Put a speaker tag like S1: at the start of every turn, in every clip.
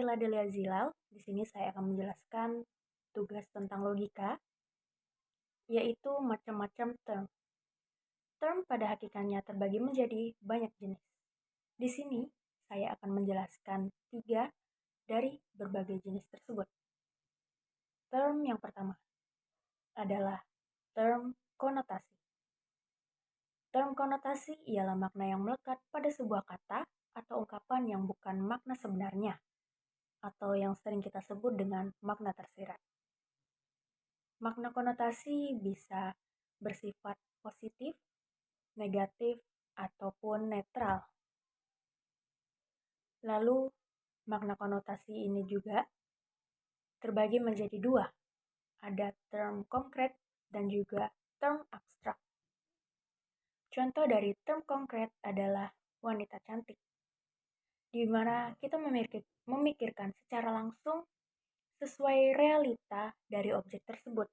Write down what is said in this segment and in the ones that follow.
S1: Naila Delia Zilal. Di sini saya akan menjelaskan tugas tentang logika, yaitu macam-macam term. Term pada hakikatnya terbagi menjadi banyak jenis. Di sini saya akan menjelaskan 3 dari berbagai jenis tersebut. Term yang pertama adalah term konotasi. Term konotasi ialah makna yang melekat pada sebuah kata atau ungkapan yang bukan makna sebenarnya, atau yang sering kita sebut dengan makna tersirat. Makna konotasi bisa bersifat positif, negatif, ataupun netral. Lalu, makna konotasi ini juga terbagi menjadi 2. Ada term konkret dan juga term abstrak. Contoh dari term konkret adalah wanita cantik, di mana kita memikirkan secara langsung sesuai realita dari objek tersebut.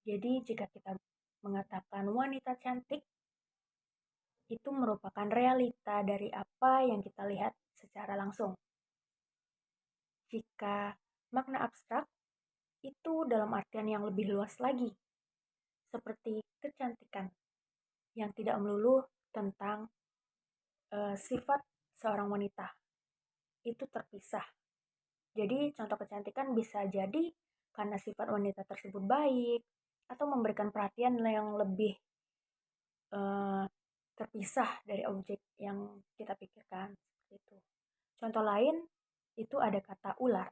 S1: Jadi jika kita mengatakan wanita cantik, itu merupakan realita dari apa yang kita lihat secara langsung. Jika makna abstrak, itu dalam artian yang lebih luas lagi, seperti kecantikan, yang tidak melulu tentang sifat seorang wanita. Itu terpisah. Jadi contoh kecantikan bisa jadi karena sifat wanita tersebut baik, atau memberikan perhatian yang lebih terpisah dari objek yang kita pikirkan. Seperti itu. Contoh lain, itu ada kata ular.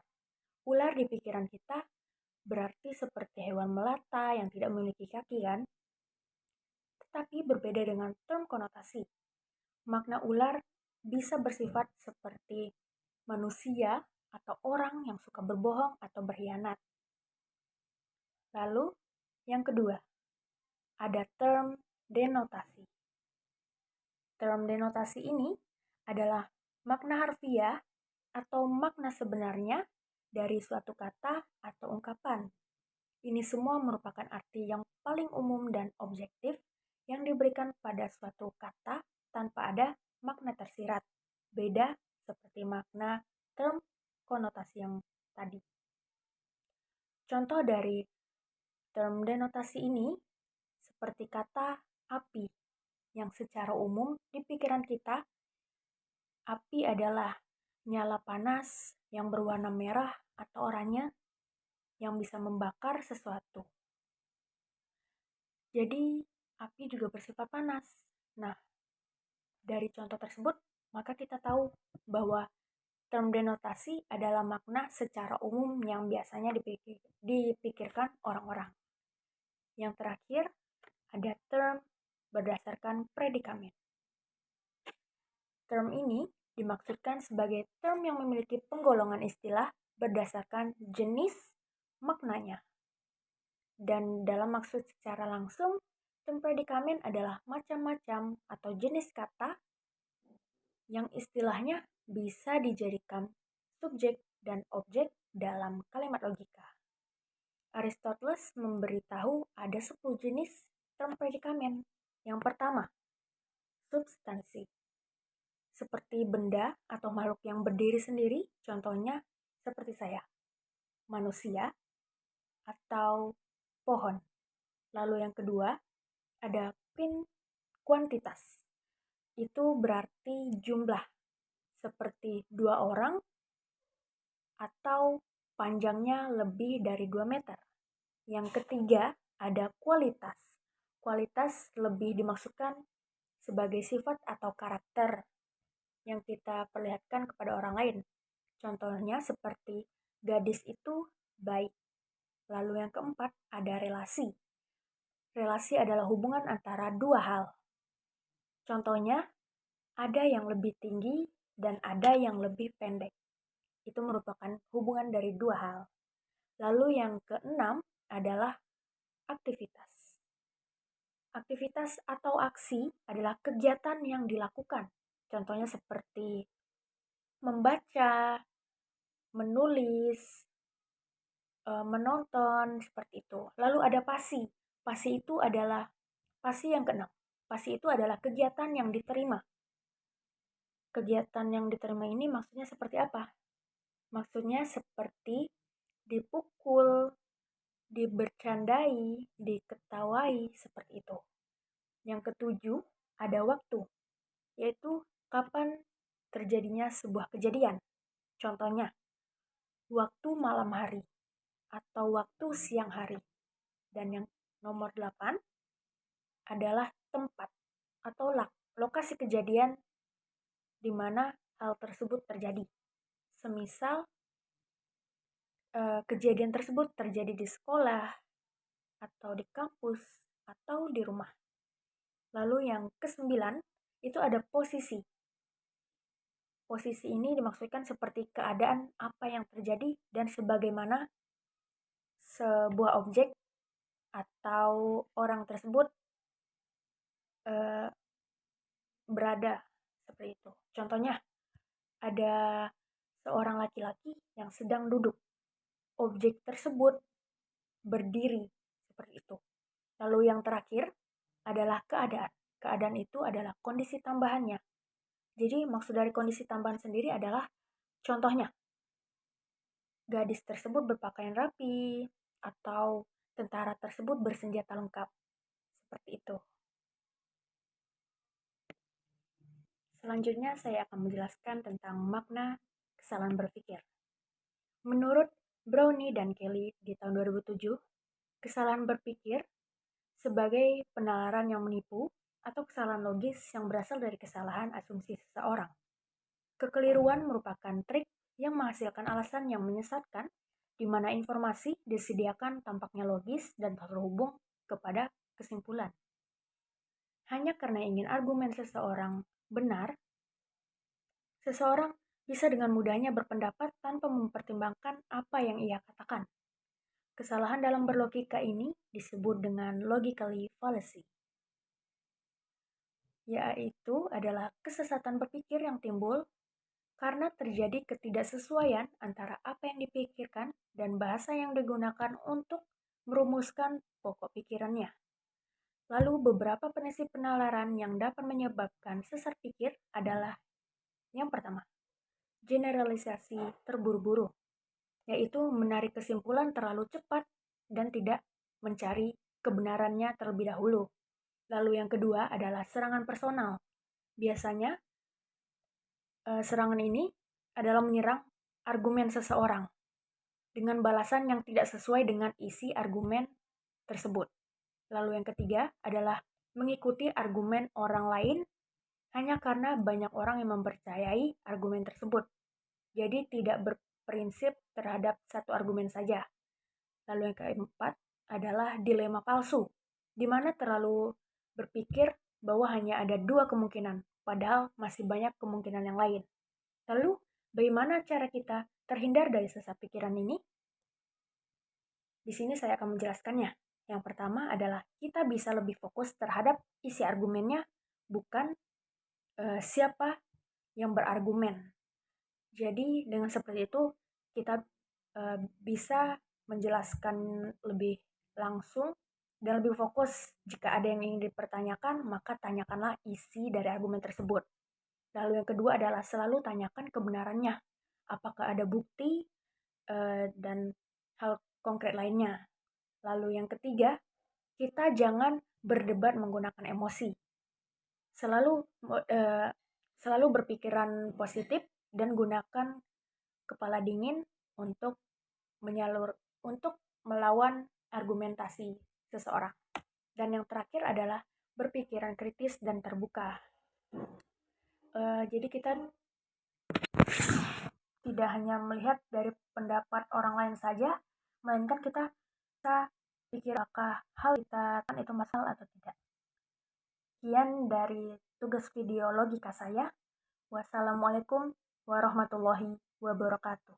S1: Ular di pikiran kita berarti seperti hewan melata yang tidak memiliki kaki kan? Tetapi berbeda dengan term konotasi. Makna ular bisa bersifat seperti manusia atau orang yang suka berbohong atau berkhianat. Lalu, yang kedua, ada term denotasi. Term denotasi ini adalah makna harfiah atau makna sebenarnya dari suatu kata atau ungkapan. Ini semua merupakan arti yang paling umum dan objektif yang diberikan pada suatu kata tanpa ada makna tersirat. Beda seperti makna term konotasi yang tadi. Contoh dari term denotasi ini seperti kata api, yang secara umum di pikiran kita, api adalah nyala panas yang berwarna merah atau oranye yang bisa membakar sesuatu. Jadi, api juga bersifat panas. Nah, dari contoh tersebut, maka kita tahu bahwa term denotasi adalah makna secara umum yang biasanya dipikirkan orang-orang. Yang terakhir, ada term berdasarkan predikamen. Term ini dimaksudkan sebagai term yang memiliki penggolongan istilah berdasarkan jenis maknanya. Dan dalam maksud secara langsung, term predikamen adalah macam-macam atau jenis kata yang istilahnya bisa dijadikan subjek dan objek dalam kalimat logika. Aristoteles memberitahu ada 10 jenis term predikamen. Yang pertama, substansi. Seperti benda atau makhluk yang berdiri sendiri, contohnya seperti saya, manusia atau pohon. Lalu yang kedua, ada kuantitas. Itu berarti jumlah, seperti 2 orang atau panjangnya lebih dari 2 meter. Yang ketiga, ada kualitas. Kualitas lebih dimaksudkan sebagai sifat atau karakter yang kita perlihatkan kepada orang lain. Contohnya seperti gadis itu baik. Lalu yang keempat, ada relasi. Relasi adalah hubungan antara 2 hal. Contohnya, ada yang lebih tinggi dan ada yang lebih pendek. Itu merupakan hubungan dari 2 hal. Lalu yang keenam adalah aktivitas. Aktivitas atau aksi adalah kegiatan yang dilakukan. Contohnya seperti membaca, menulis, menonton, seperti itu. Lalu ada pasi. Pasi itu adalah pasi yang keenam. Pasi itu adalah kegiatan yang diterima. Kegiatan yang diterima ini maksudnya seperti apa? Maksudnya seperti dipukul, dibercandai, diketawai, seperti itu. Yang ketujuh, ada waktu, yaitu kapan terjadinya sebuah kejadian. Contohnya, waktu malam hari atau waktu siang hari. Dan yang nomor 8 adalah tempat atau lokasi kejadian di mana hal tersebut terjadi. Semisal kejadian tersebut terjadi di sekolah, atau di kampus, atau di rumah. Lalu yang ke-9 itu ada posisi. Posisi ini dimaksudkan seperti keadaan apa yang terjadi dan sebagaimana sebuah objek atau orang tersebut berada, seperti itu. Contohnya, ada seorang laki-laki yang sedang duduk. Objek tersebut berdiri, seperti itu. Lalu yang terakhir adalah keadaan. Keadaan itu adalah kondisi tambahannya. Jadi maksud dari kondisi tambahan sendiri adalah contohnya, gadis tersebut berpakaian rapi, atau tentara tersebut bersenjata lengkap. Seperti itu. Selanjutnya saya akan menjelaskan tentang makna kesalahan berpikir. Menurut Brownie dan Kelly di tahun 2007, kesalahan berpikir sebagai penalaran yang menipu atau kesalahan logis yang berasal dari kesalahan asumsi seseorang. Kekeliruan merupakan trik yang menghasilkan alasan yang menyesatkan, di mana informasi disediakan tampaknya logis dan terhubung kepada kesimpulan. Hanya karena ingin argumen seseorang benar, seseorang bisa dengan mudahnya berpendapat tanpa mempertimbangkan apa yang ia katakan. Kesalahan dalam berlogika ini disebut dengan logically fallacy, yaitu adalah kesesatan berpikir yang timbul karena terjadi ketidaksesuaian antara apa yang dipikirkan dan bahasa yang digunakan untuk merumuskan pokok pikirannya. Lalu beberapa prinsip penalaran yang dapat menyebabkan sesat pikir adalah yang pertama, generalisasi terburu-buru, yaitu menarik kesimpulan terlalu cepat dan tidak mencari kebenarannya terlebih dahulu. Lalu yang kedua adalah serangan personal. Biasanya serangan ini adalah menyerang argumen seseorang dengan balasan yang tidak sesuai dengan isi argumen tersebut. Lalu yang ketiga adalah mengikuti argumen orang lain hanya karena banyak orang yang mempercayai argumen tersebut. Jadi tidak berprinsip terhadap satu argumen saja. Lalu yang keempat adalah dilema palsu, di mana terlalu berpikir bahwa hanya ada dua kemungkinan, padahal masih banyak kemungkinan yang lain. Lalu, bagaimana cara kita terhindar dari sesat pikiran ini? Di sini saya akan menjelaskannya. Yang pertama adalah kita bisa lebih fokus terhadap isi argumennya, bukan siapa yang berargumen. Jadi dengan seperti itu kita bisa menjelaskan lebih langsung dan lebih fokus. Jika ada yang ingin dipertanyakan, maka tanyakanlah isi dari argumen tersebut. Lalu yang kedua adalah selalu tanyakan kebenarannya. Apakah ada bukti dan hal konkret lainnya. Lalu yang ketiga, kita jangan berdebat menggunakan emosi. Selalu berpikiran positif dan gunakan kepala dingin untuk melawan argumentasi seseorang. Dan yang terakhir adalah berpikiran kritis dan terbuka. Jadi kita tidak hanya melihat dari pendapat orang lain saja, melainkan kita bisa pikir apakah hal kita kan itu masalah atau tidak. Sekian dari tugas video logika saya. Wassalamualaikum warahmatullahi wabarakatuh.